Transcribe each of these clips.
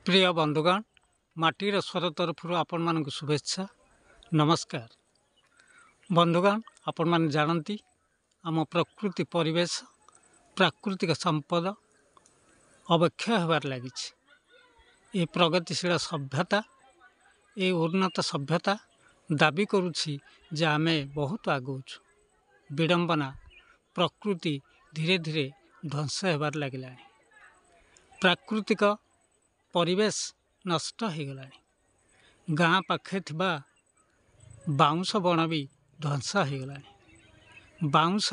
प्रिय बंधुगण माटीर स्वर तरफ आपण मानक शुभेच्छा नमस्कार। बंधुगण आपण माने जानती आम प्रकृति परिवेश प्राकृतिक संपद अवक्षय होबार लगी। ये प्रगतिशील सभ्यता ये उन्नत सभ्यता दाबी करुछि जे आमे बहुत आगुच। विडंबना प्रकृति धीरे धीरे ध्वंस होबार लगिला। प्राकृतिक परिवेश नष्ट हो गलानी। गाँ पाखे थिबा बाउंश बण भी ध्वंस हो गलानी। बाउंश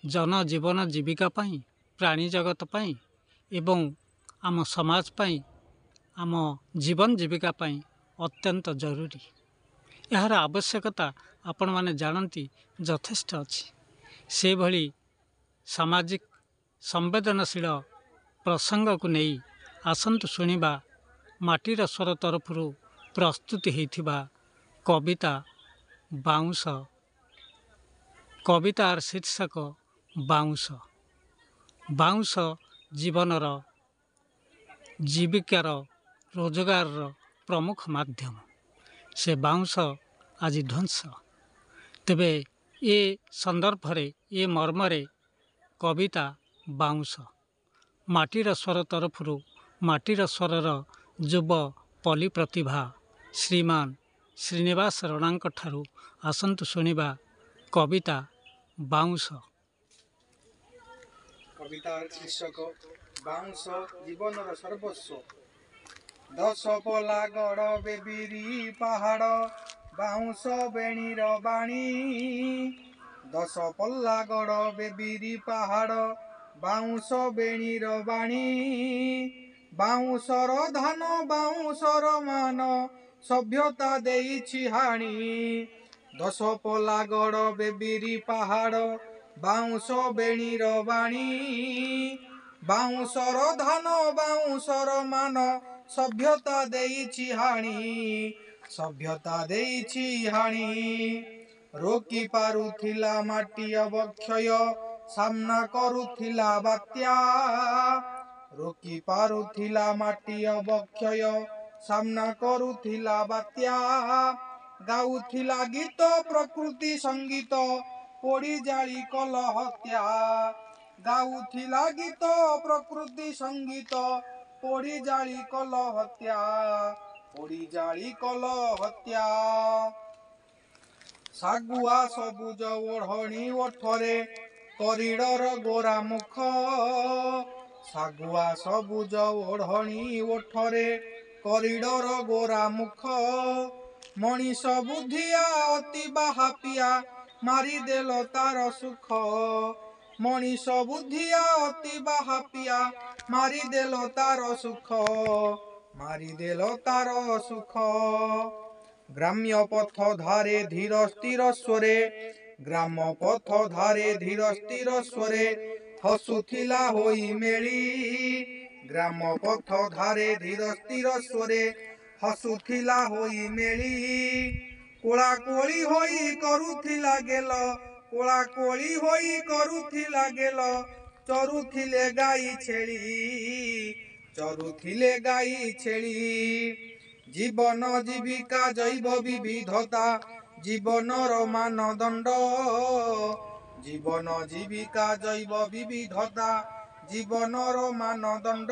जनजीवन जीविका पाई प्राणी जगत पाई एवं आम समाज पाई आम जीवन जीविका पाई अत्यंत जरूरी। यार आवश्यकता आपण माने जानती यथेष्ट अच्छी। से भली सामाजिक संवेदनशील प्रसंग को नहीं आसंतु शुणिबा माटीर स्वर तरफ प्रस्तुति होइथिबा कविता बाउंश। कवितार शीर्षक बाउंश। बाउंश जीवनर जीविकार रोजगार प्रमुख माध्यम। से बाउंश आज ध्वंस। तेबे ये संदर्भ रे ये मर्मरे कविता बाउंश माटीर स्वर तरफ माटीर स्वरर युव पली प्रतिभा श्रीमान श्रीनिवास रणांक ठारू आसंतु शुणिबा कविता बाउंश। कवितार शीर्षक बाउंश जीवनर सर्वस्व। 10 पला गड़ बेबिरी पहाड़ बाउंश बेणीर बाणी। 10 पल्ला गड़ बेबिरी पहाड़ बाउंश बेणीर बाणी। बाउंशर धान बाउंशर मान सभ्यता देइछि हाणी। 10 पला गड़ बेबिरी पहाड़ बाउंश बेणीर बाणी। बाउंशर धान बाउंशर मान सभ्यता देइछि हाणी। सभ्यता देइछि हाणी। रोकी पारुथिला माटी अवक्षय सामना करुथिला बात्या। रोकी पारुथिला माटी अवक्षय सामना करुथिला बात्या। गाउथिला गीत प्रकृति संगीत पोड़ी जाली कल हत्या। गाउथिला गीत प्रकृति संगीत पोड़ी जाली कल हत्या। पोड़ी जाली कल हत्या। सागुआ सबुज ओढ़णी ओठरे करिडर गोरा मुख। सागुआ सबुज ओढ़णी ओठरे करिडर गोरा मुख। मनीष बुद्धिया अति बाहापिया मारिदेल तार सुख। मनीष बुद्धिया अति बाहापिया मारिदेल तार सुख। मारिदेल तार सुख। ग्राम्य पथ धारे धीर स्थिर स्वरे। ग्राम पथ धारे धीर स्थिर स्वरे हसुथिला होई मेली। ग्राम पथ धारे धीर स्थिर स्वरे हसुथिला होई मेली। कोला कोली होई करुथिला गेल। कोला कोली होई करुथिला गेल। चरुथिले गाई छेली। चरुथिले गाई छेली। जीवन जीविका जैव विविधता जीवनर मानदंड। जीवन जीविका जैव विविधता जीवनर मानदंड।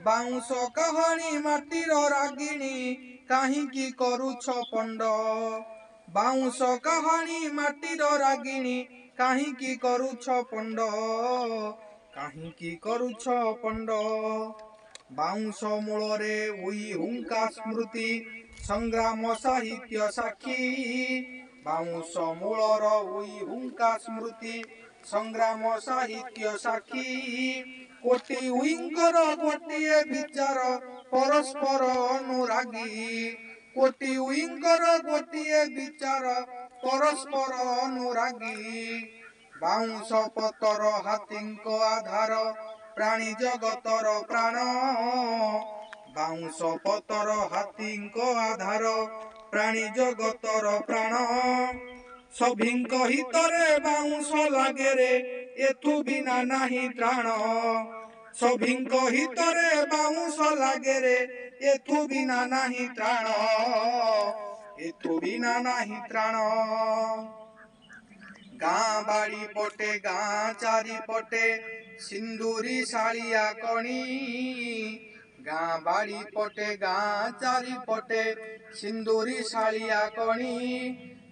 बाउंश कहानी माटीर रागिणी काहींकी करुछ पंड। बाउंश कहानी माटीर रागिणी काहींकी करुछ पंड। काहींकी करुछ पंड। बाउंश मूलरे उई हुंका स्मृति संग्राम साहित्य साक्षी। बाउंश मूलर उई हुंका स्मृति संग्राम साहित्य साक्षी। कोटी उईंकर गोटिए विचार परस्पर अनुरागी। कोटी उईंकर गोटिए विचार परस्पर अनुरागी। बाउंश पतर हातींक आधार प्राणी जगतर प्राण। बाउंश पतर हातींक आधार प्राणी जगतर प्राण। सभिंक हितरे बाउंश लागे रे एथु बिना नाही त्राण। ସଭିଙ୍କ ହିତରେ ବାଉଁଶ ଲାଗେରେ ଏଥୁ ବିନା ନାହିଁ ତ୍ରାଣ ଏଥୁ ବିନା ନାହିଁ ତ୍ରାଣ ଗାଁ ବାଡ଼ି ପଟେ ଗାଁ ଚାରିପଟେ ସିନ୍ଦୁରି ଶାଳିଆ କଣି ଗାଁ ବାଡ଼ି ପଟେ ଗାଁ ଚାରିପଟେ ସିନ୍ଦୁରି ଶାଳିଆ କଣି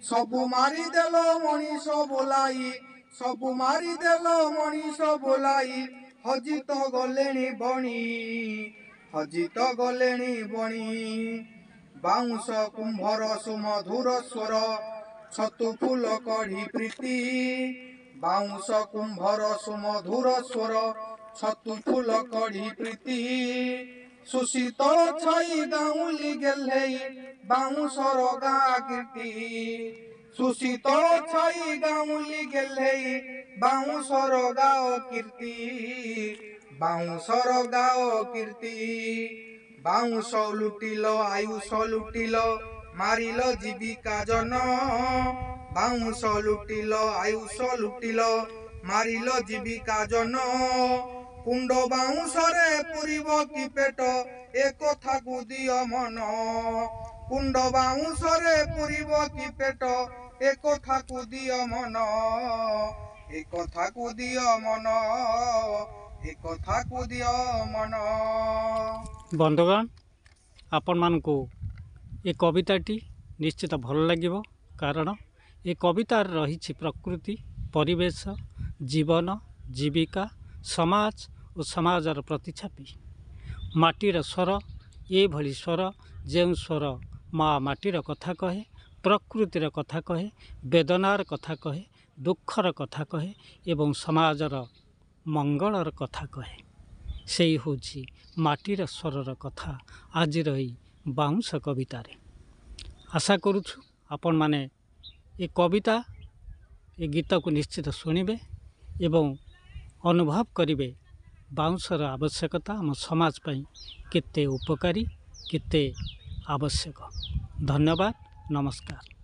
ସବୁ ମାରିଦେଲ ମଣିଷ ବୋଲାଇ ସବୁ ମାରିଦେଲ ମଣିଷ ବୋଲାଇ ହଜି ତ ଗଲେଣି ବଣି ହଜି ତ ଗଲେଣି ବଣି ବାଉଁଶ କୁମ୍ଭର ସୁମଧୁର ସ୍ୱର ଛତୁ ଫୁଲ କଢ଼ି ପ୍ରୀତି ବାଉଁଶ କୁମ୍ଭର ସୁମଧୁର ସ୍ୱର ଛତୁ ଫୁଲ କଢ଼ି ପ୍ରୀତି ସୁଶୀତଳ ଛାଇ ଗାଉଁଲି ଗେହ୍ଲେଇ ବାଉଁଶର ଗାଁ କୀର୍ତ୍ତି ସୁଶୀତଳ ଛାଇ ଗାଉଁଲି ଗେହ୍ଲେଇ ବାଉଁଶର ଗାଓ କୀର୍ତ୍ତି ବାଉଁଶର ଗାଓ କୀର୍ତ୍ତି ବାଉଁଶ ଲୁଟିଲ ଆୟୁଷ ଲୁଟିଲ ମାରିଲ ଜୀବିକା ଜନ ବାଉଁଶ ଲୁଟିଲ ଆୟୁଷ ଲୁଟିଲ ମାରିଲ ଜୀବିକା ଜନ କୁଣ୍ଡ ବାଉଁଶରେ ପୁରିବ କି ପେଟ ଏ କଥାକୁ ଦିଅ ମନ କୁଣ୍ଡ ବାଉଁଶରେ ପୁରିବ କି ପେଟ ଏ କଥାକୁ ଦିଅ ମନ ଏ କଥାକୁ ଦିଅ ମନ ଏ କଥାକୁ ଦିଅ ମନ। ବନ୍ଧୁଗଣ, ଆପଣମାନଙ୍କୁ ଏ କବିତାଟି ନିଶ୍ଚିତ ଭଲ ଲାଗିବ, କାରଣ ଏ କବିତାରେ ରହିଛି ପ୍ରକୃତି, ପରିବେଶ, ଜୀବନ, ଜୀବିକା, ସମାଜ ଓ ସମାଜର ପ୍ରତିଛାପି। ମାଟିର ସ୍ୱର, ଏଭଳି ସ୍ୱର ଯେଉଁ ସ୍ୱର ମା ମାଟିର କଥା କହେ, ପ୍ରକୃତିର କଥା କହେ, ବେଦନାର କଥା କହେ, ଦୁଃଖର କଥା କହେ ଏବଂ ସମାଜର ମଙ୍ଗଳର କଥା କହେ। ସେଇ ହେଉଛି ମାଟିର ସ୍ୱରର କଥା ଆଜିର ଏହି ବାଉଁଶ କବିତାରେ। ଆଶା କରୁଛୁ ଆପଣମାନେ ଏ କବିତା, ଏ ଗୀତକୁ ନିଶ୍ଚିତ ଶୁଣିବେ ଏବଂ ଅନୁଭବ କରିବେ ବାଉଁଶର ଆବଶ୍ୟକତା ଆମ ସମାଜ ପାଇଁ କେତେ ଉପକାରୀ, କେତେ ଆବଶ୍ୟକ। ଧନ୍ୟବାଦ, ନମସ୍କାର।